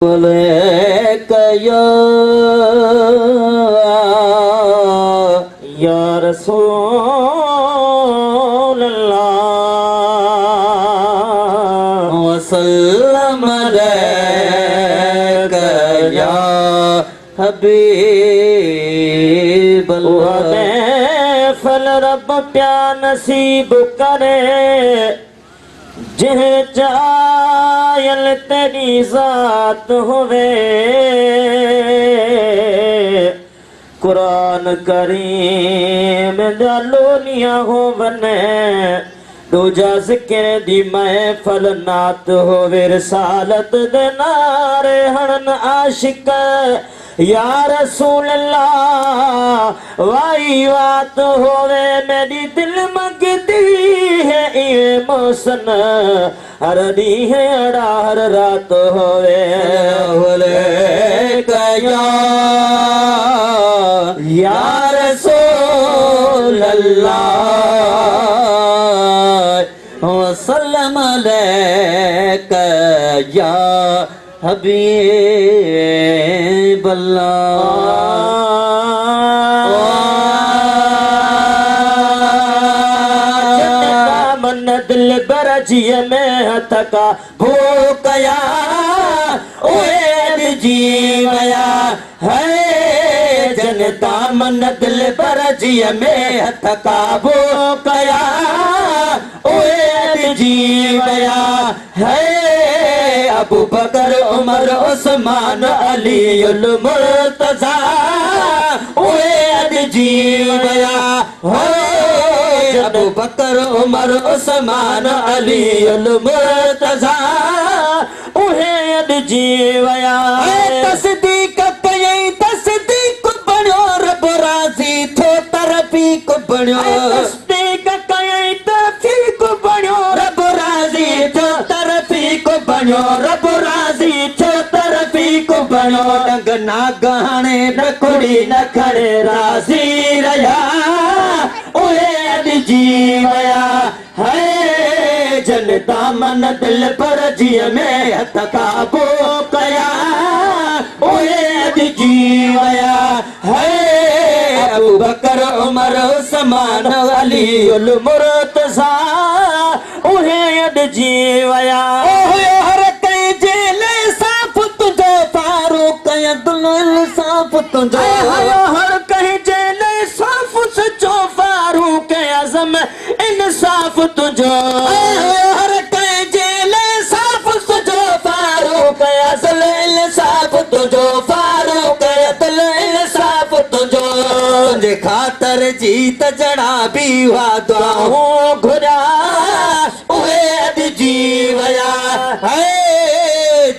या रसूल अल्लाह वसल्लम अलैका या हबीब अल्लाह। फल रब प्या नसीब करे जिह चायल तेरी जात होवे। कुरान करीम दा लोनिया हो बने दूजा जिक्र दी महफल नात होवे। रिसालत दे नारे हड़न आशिक या रसूल अल्लाह वाई बात होवे। मेरी दिल मंगती है ये मौसन हर दी है अड़ा हर रात होवे। या रसूल अल्लाह वसल्लम अलैका या हबीब अल्लाह। मन दिल बरजिए में हथका भूकया ओए जीवया है जनता। मन दिल बरजिए में हथका भूकया ओए जीवया है। अबू बकर उमर उस्मान अली उल मुर्तजा ओए जीवया हो। अबू बकर उमर उस्मान अली उल मुर्तजा ओए जीवया। तस्दीक कयई तस्दीक बणियो रब राज़ी थो तरफ़ीक बणियो। तस्दीक कयई तौफ़ीक बणियो रब राज़ी थो तरफ़ीक बणियो। रब राज़ी थो तरफ़ीक बणियो। डंग ना गहणे न कुड़ी न खड़े राज़ी रया ओए जीवया है जनता। मन दिल पर जिय में हथ काबू कया ओए जीवया है। अबू बकर उमर उस्मान अली उल मुर्तज़ा ओहे जीवया। हर कई जेले साफ तुझो फारूक अब्दुल साफ तुझो। हर कई जेले साफ सचो फारूक आज़म इंसाफ तुझो। हर कई जेले साफ तुझो फारूक असल इंसाफ तुझो। फारूक असल इंसाफ तुझो। तुझे खातर जीत जड़ा भी हुआ दुआओं घुरा ओए जीवया है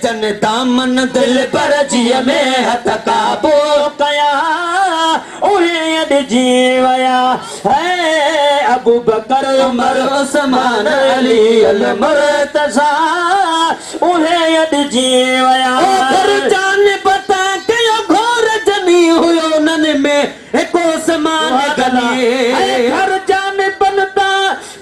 जनता। मन दिल पर जिय में हथ काबू कया ओए जीवया है। अबू बकर उमर उस्मान अली उल मुर्तज़ा ओहे जीवया। जान बता के घोर जनी हुयो नन में एको समान गनी। हर जान बनता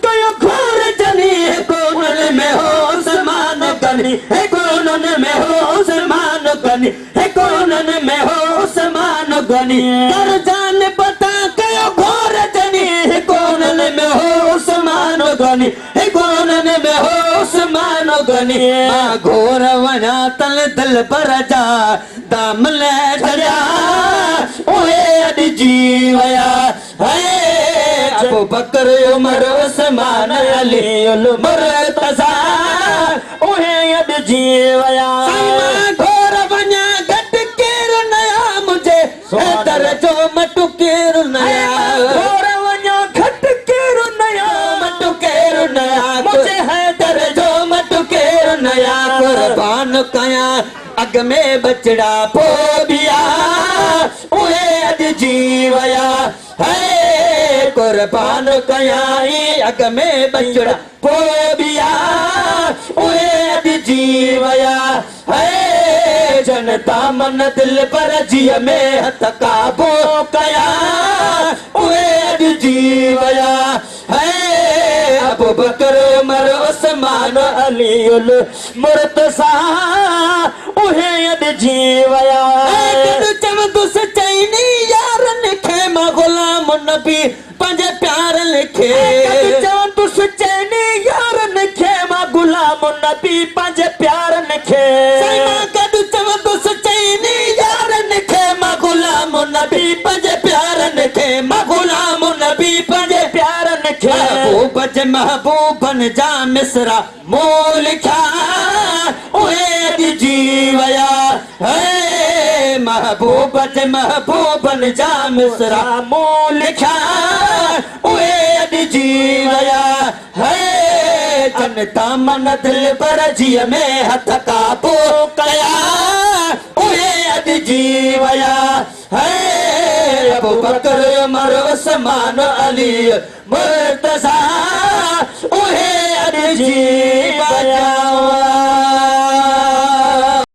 कयो घोर जनी एको नन में हो समान गनी। एको नन में हो समान गनी। एको नन में हो समान गनी। हर जान बता कयो घोर जनी एको नन में हो समान गनी। एको नन में हो समान गनी। घोर वना तल दिल पर जा दाम ले छड़िया ओए जीवया है। अबू बकर उमर उस्मान अली उल मुर्तज़ा ओहे जीवया। घोर वना गट केर नया मुझे दर जो मटु केर नया। घोर वना घट केर नया मटु केर नया मुझे है दर जो मटु केर नया। कुर्बान कया अग में बचड़ा पोबिया ओए जीवया है। कुर्बान कयाई अग में बचड़ा पोबिया ओए जीवया है जनता। मन दिल पर जिय में हथ काबू कया ओए जीवया है। अबू बकर उमर उस्मान अली अलीउल मुर्तज़ा उहे अॼु जीवया चवंदुस चईनी यारन खे मां गुलाम नबी पंहिंजे प्यार लिखे चवंदुस चईनी यारन खे मां गुलाम नबी पंहिंजे प्यार लिखे गॾु चवंदुस चईनी यारन खे मां गुलाम नबी पंहिंजे प्यार लिखे मां गुलाम नबी पंहिंजे प्यार लिखे महबूबन जा मिसरा मूं लिखा उहे अॼु जीवया महबूबन जा मिसरा मूं लिखा उहे अॼु जीवया जनता मन दिल पर जीअ में हथ काबू कया उहे अॼु जीवया अबू बकर उमर उस्मान अली मुर्तज़ा उहे अॼु जीवया।